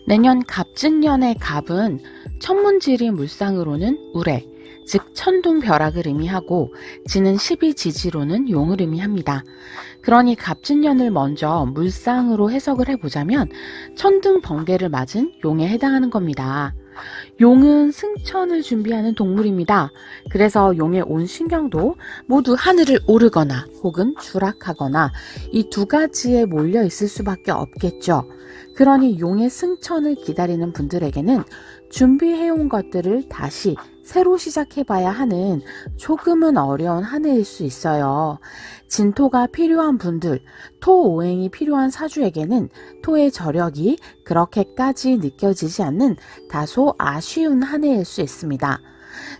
내년 갑진년의 갑은 천문지리 물상으로는 우래, 즉 천둥벼락을 의미하고 지는 12지지로는 용을 의미합니다. 그러니 갑진년을 먼저 물상으로 해석을 해보자면 천둥번개를 맞은 용에 해당하는 겁니다. 용은 승천을 준비하는 동물입니다. 그래서 용의 온 신경도 모두 하늘을 오르거나 혹은 추락하거나 이 두 가지에 몰려 있을 수밖에 없겠죠. 그러니 용의 승천을 기다리는 분들에게는 준비해온 것들을 다시 새로 시작해봐야 하는 조금은 어려운 한 해일 수 있어요. 진토가 필요한 분들, 토오행이 필요한 사주에게는 토의 저력이 그렇게까지 느껴지지 않는 다소 아쉬운 한 해일 수 있습니다.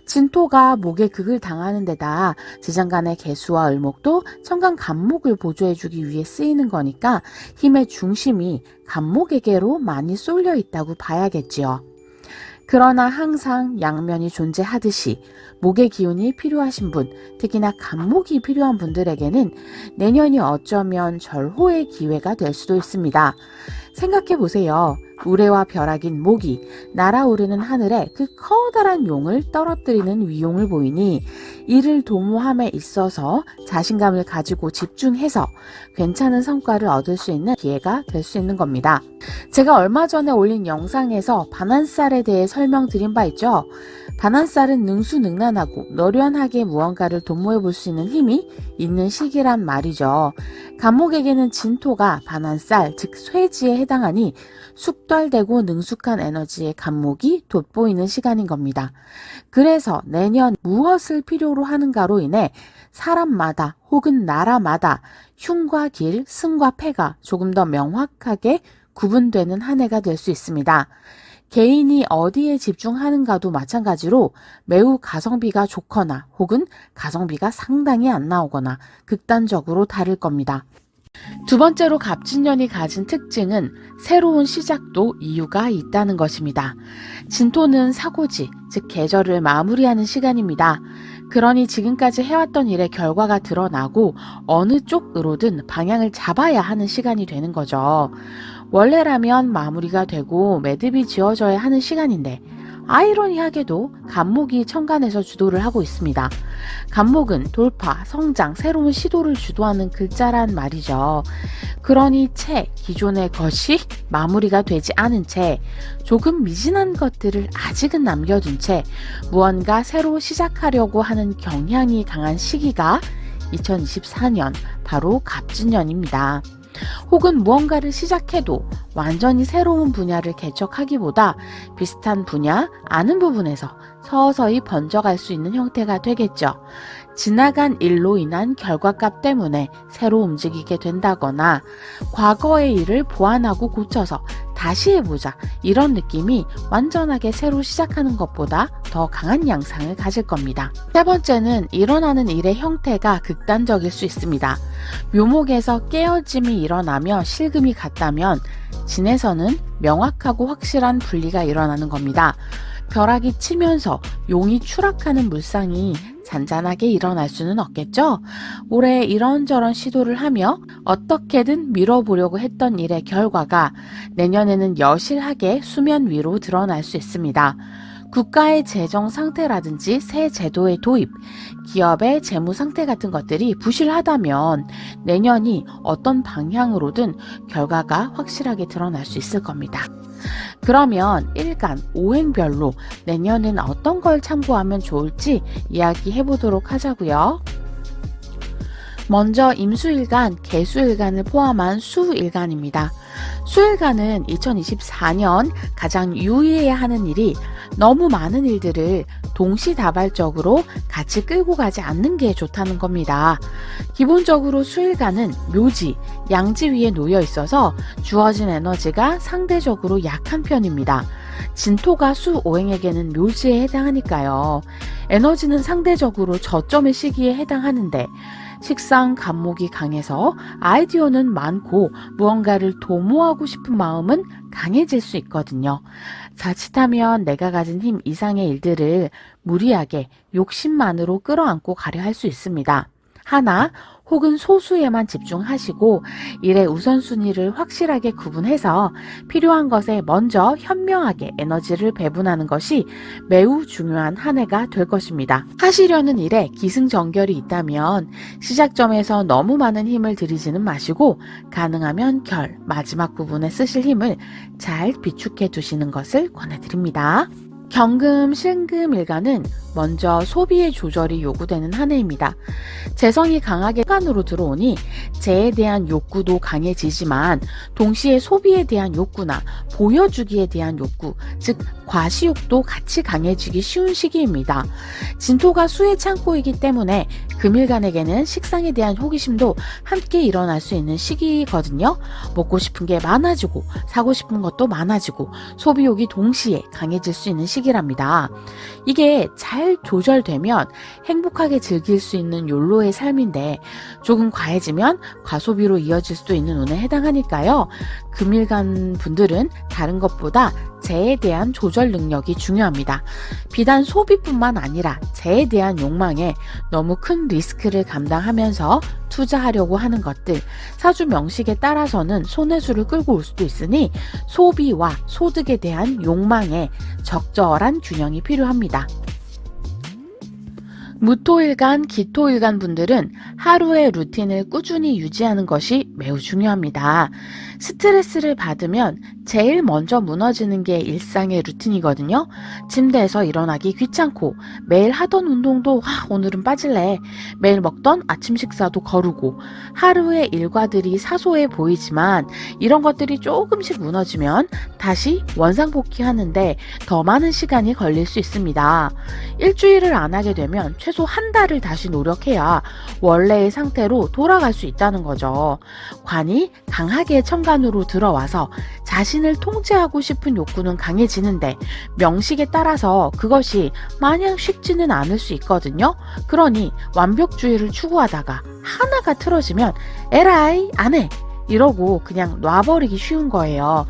진토가 목의 극을 당하는 데다 지장간의 개수와 을목도 천간 간목을 보조해주기 위해 쓰이는 거니까 힘의 중심이 간목에게로 많이 쏠려 있다고 봐야겠지요. 그러나 항상 양면이 존재하듯이 목의 기운이 필요하신 분, 특히나 간목이 필요한 분들에게는 내년이 어쩌면 절호의 기회가 될 수도 있습니다. 생각해 보세요. 우레와 벼락인 목이 날아오르는 하늘에 그 커다란 용을 떨어뜨리는 위용을 보이니 이를 도모함에 있어서 자신감을 가지고 집중해서 괜찮은 성과를 얻을 수 있는 기회가 될 수 있는 겁니다. 제가 얼마 전에 올린 영상에서 반한살에 대해 설명드린 바 있죠. 반한살은 능수능란하고 노련하게 무언가를 도모해 볼 수 있는 힘이 있는 시기란 말이죠. 간목에게는 진토가 반한살, 즉 쇠지에 해당하니 숙달되고 능숙한 에너지의 간목이 돋보이는 시간인 겁니다. 그래서 내년 무엇을 필요로 하는가로 인해 사람마다 혹은 나라마다 흉과 길, 승과 패가 조금 더 명확하게 구분되는 한 해가 될 수 있습니다. 개인이 어디에 집중하는가도 마찬가지로 매우 가성비가 좋거나 혹은 가성비가 상당히 안 나오거나 극단적으로 다를 겁니다. 두 번째로 갑진년이 가진 특징은 새로운 시작도 이유가 있다는 것입니다. 진토는 사고지, 즉 계절을 마무리하는 시간입니다. 그러니 지금까지 해왔던 일의 결과가 드러나고 어느 쪽으로든 방향을 잡아야 하는 시간이 되는 거죠. 원래라면 마무리가 되고 매듭이 지어져야 하는 시간인데 아이러니하게도 간목이 천간에서 주도를 하고 있습니다. 간목은 돌파, 성장, 새로운 시도를 주도하는 글자란 말이죠. 그러니 기존의 것이 마무리가 되지 않은 채 조금 미진한 것들을 아직은 남겨둔 채 무언가 새로 시작하려고 하는 경향이 강한 시기가 2024년 바로 갑진년입니다. 혹은 무언가를 시작해도 완전히 새로운 분야를 개척하기보다 비슷한 분야, 아는 부분에서 서서히 번져갈 수 있는 형태가 되겠죠. 지나간 일로 인한 결과값 때문에 새로 움직이게 된다거나 과거의 일을 보완하고 고쳐서 다시 해보자 이런 느낌이 완전하게 새로 시작하는 것보다 더 강한 양상을 가질 겁니다. 세 번째는 일어나는 일의 형태가 극단적일 수 있습니다. 묘목에서 깨어짐이 일어나며 실금이 갔다면 진에서는 명확하고 확실한 분리가 일어나는 겁니다. 벼락이 치면서 용이 추락하는 물상이 잔잔하게 일어날 수는 없겠죠? 올해 이런저런 시도를 하며 어떻게든 밀어보려고 했던 일의 결과가 내년에는 여실하게 수면 위로 드러날 수 있습니다. 국가의 재정 상태라든지 새 제도의 도입, 기업의 재무 상태 같은 것들이 부실하다면 내년이 어떤 방향으로든 결과가 확실하게 드러날 수 있을 겁니다. 그러면 일간, 오행별로 내년엔 어떤 걸 참고하면 좋을지 이야기해 보도록 하자고요. 먼저 임수일간, 개수일간을 포함한 수일간입니다. 수일간은 2024년 가장 유의해야 하는 일이 너무 많은 일들을 동시다발적으로 같이 끌고 가지 않는 게 좋다는 겁니다. 기본적으로 수일간은 묘지, 양지 위에 놓여 있어서 주어진 에너지가 상대적으로 약한 편입니다. 진토가 수오행에게는 묘지에 해당하니까요. 에너지는 상대적으로 저점의 시기에 해당하는데 식상 간목이 강해서 아이디어는 많고 무언가를 도모하고 싶은 마음은 강해질 수 있거든요. 자칫하면 내가 가진 힘 이상의 일들을 무리하게 욕심만으로 끌어안고 가려 할 수 있습니다. 하나, 혹은 소수에만 집중하시고 일의 우선순위를 확실하게 구분해서 필요한 것에 먼저 현명하게 에너지를 배분하는 것이 매우 중요한 한 해가 될 것입니다. 하시려는 일에 기승전결이 있다면 시작점에서 너무 많은 힘을 들이지는 마시고 가능하면 마지막 부분에 쓰실 힘을 잘 비축해 두시는 것을 권해드립니다. 경금, 신금 일간은 먼저 소비의 조절이 요구되는 한 해입니다. 재성이 강하게 간으로 들어오니 재에 대한 욕구도 강해지지만 동시에 소비에 대한 욕구나 보여주기에 대한 욕구, 즉 과시욕도 같이 강해지기 쉬운 시기입니다. 진토가 수의 창고이기 때문에 금일간에게는 식상에 대한 호기심도 함께 일어날 수 있는 시기거든요. 먹고 싶은 게 많아지고 사고 싶은 것도 많아지고 소비욕이 동시에 강해질 수 있는 시기랍니다. 이게 잘 조절되면 행복하게 즐길 수 있는 욜로의 삶인데 조금 과해지면 과소비로 이어질 수도 있는 운에 해당하니까요. 금일간 분들은 다른 것보다 재에 대한 조절 능력이 중요합니다. 비단 소비뿐만 아니라 재에 대한 욕망에 너무 큰 리스크를 감당하면서 투자하려고 하는 것들, 사주 명식에 따라서는 손해수를 끌고 올 수도 있으니 소비와 소득에 대한 욕망에 적절한 균형이 필요합니다. 무토일간, 기토일간 분들은 하루의 루틴을 꾸준히 유지하는 것이 매우 중요합니다. 스트레스를 받으면 제일 먼저 무너지는 게 일상의 루틴이거든요. 침대에서 일어나기 귀찮고 매일 하던 운동도 오늘은 빠질래. 매일 먹던 아침 식사도 거르고 하루의 일과들이 사소해 보이지만 이런 것들이 조금씩 무너지면 다시 원상복귀하는데 더 많은 시간이 걸릴 수 있습니다. 일주일을 안 하게 되면 최소 한 달을 다시 노력해야 원래의 상태로 돌아갈 수 있다는 거죠. 관이 강하게 천간으로 들어와서 자신을 통제하고 싶은 욕구는 강해지는데 명식에 따라서 그것이 마냥 쉽지는 않을 수 있거든요. 그러니 완벽주의를 추구하다가 하나가 틀어지면 에라이 안 해! 이러고 그냥 놔버리기 쉬운 거예요.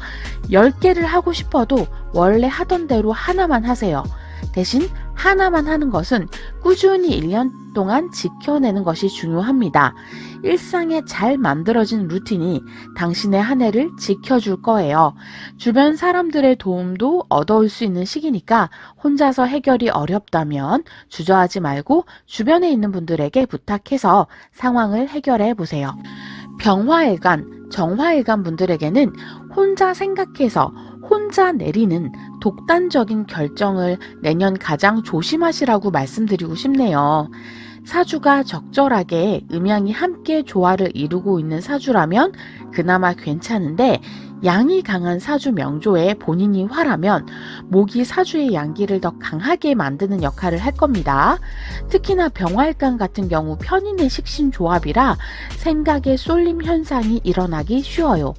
10개를 하고 싶어도 원래 하던 대로 하나만 하세요. 대신 하나만 하는 것은 꾸준히 1년 동안 지켜내는 것이 중요합니다. 일상에 잘 만들어진 루틴이 당신의 한 해를 지켜줄 거예요. 주변 사람들의 도움도 얻어올 수 있는 시기니까 혼자서 해결이 어렵다면 주저하지 말고 주변에 있는 분들에게 부탁해서 상황을 해결해 보세요. 병화일간, 정화일간 분들에게는 혼자 생각해서 혼자 내리는 독단적인 결정을 내년 가장 조심하시라고 말씀드리고 싶네요. 사주가 적절하게 음양이 함께 조화를 이루고 있는 사주라면 그나마 괜찮은데 양이 강한 사주 명조에 본인이 화라면 목이 사주의 양기를 더 강하게 만드는 역할을 할 겁니다. 특히나 병화일간 같은 경우 편인의 식신 조합이라 생각의 쏠림 현상이 일어나기 쉬워요.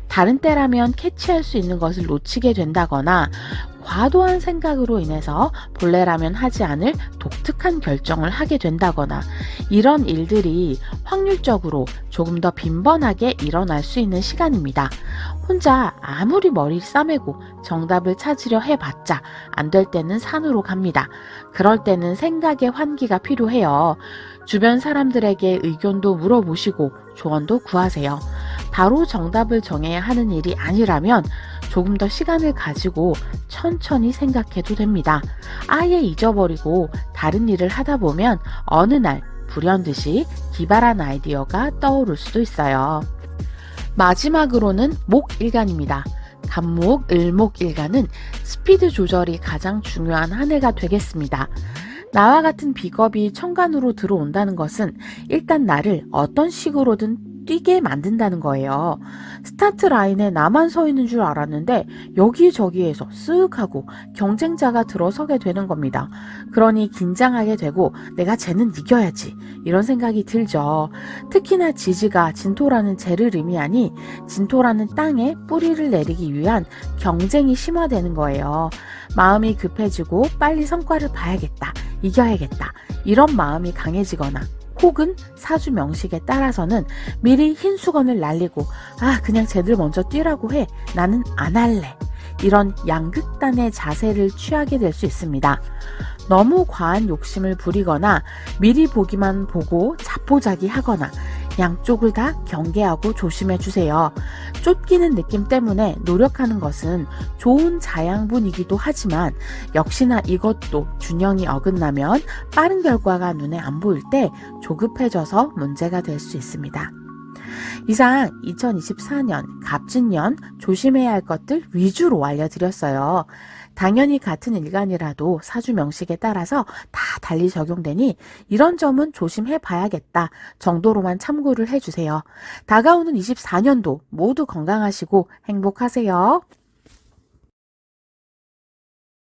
다른 때라면 캐치할 수 있는 것을 놓치게 된다거나 과도한 생각으로 인해서 본래라면 하지 않을 독특한 결정을 하게 된다거나 이런 일들이 확률적으로 조금 더 빈번하게 일어날 수 있는 시간입니다. 혼자 아무리 머리를 싸매고 정답을 찾으려 해봤자 안 될 때는 산으로 갑니다. 그럴 때는 생각의 환기가 필요해요. 주변 사람들에게 의견도 물어보시고 조언도 구하세요. 바로 정답을 정해야 하는 일이 아니라면 조금 더 시간을 가지고 천천히 생각해도 됩니다. 아예 잊어버리고 다른 일을 하다 보면 어느 날 불현듯이 기발한 아이디어가 떠오를 수도 있어요. 마지막으로는 목일간입니다. 간목, 을목일간은 스피드 조절이 가장 중요한 한 해가 되겠습니다. 나와 같은 비겁이 천간으로 들어온다는 것은 일단 나를 어떤 식으로든 뛰게 만든다는 거예요. 스타트 라인에 나만 서 있는 줄 알았는데 여기저기에서 쓱 하고 경쟁자가 들어서게 되는 겁니다. 그러니 긴장하게 되고 내가 쟤는 이겨야지 이런 생각이 들죠. 특히나 지지가 진토라는 재를 의미하니 진토라는 땅에 뿌리를 내리기 위한 경쟁이 심화되는 거예요. 마음이 급해지고 빨리 성과를 봐야겠다, 이겨야겠다 이런 마음이 강해지거나 혹은 사주 명식에 따라서는 미리 흰 수건을 날리고 그냥 쟤들 먼저 뛰라고 해. 나는 안 할래. 이런 양극단의 자세를 취하게 될 수 있습니다. 너무 과한 욕심을 부리거나 미리 보기만 보고 자포자기하거나 양쪽을 다 경계하고 조심해 주세요. 쫓기는 느낌 때문에 노력하는 것은 좋은 자양분이기도 하지만 역시나 이것도 균형이 어긋나면 빠른 결과가 눈에 안 보일 때 조급해져서 문제가 될 수 있습니다. 이상 2024년 갑진년 조심해야 할 것들 위주로 알려드렸어요. 당연히 같은 일간이라도 사주 명식에 따라서 다 달리 적용되니 이런 점은 조심해 봐야겠다 정도로만 참고를 해주세요. 다가오는 24년도 모두 건강하시고 행복하세요.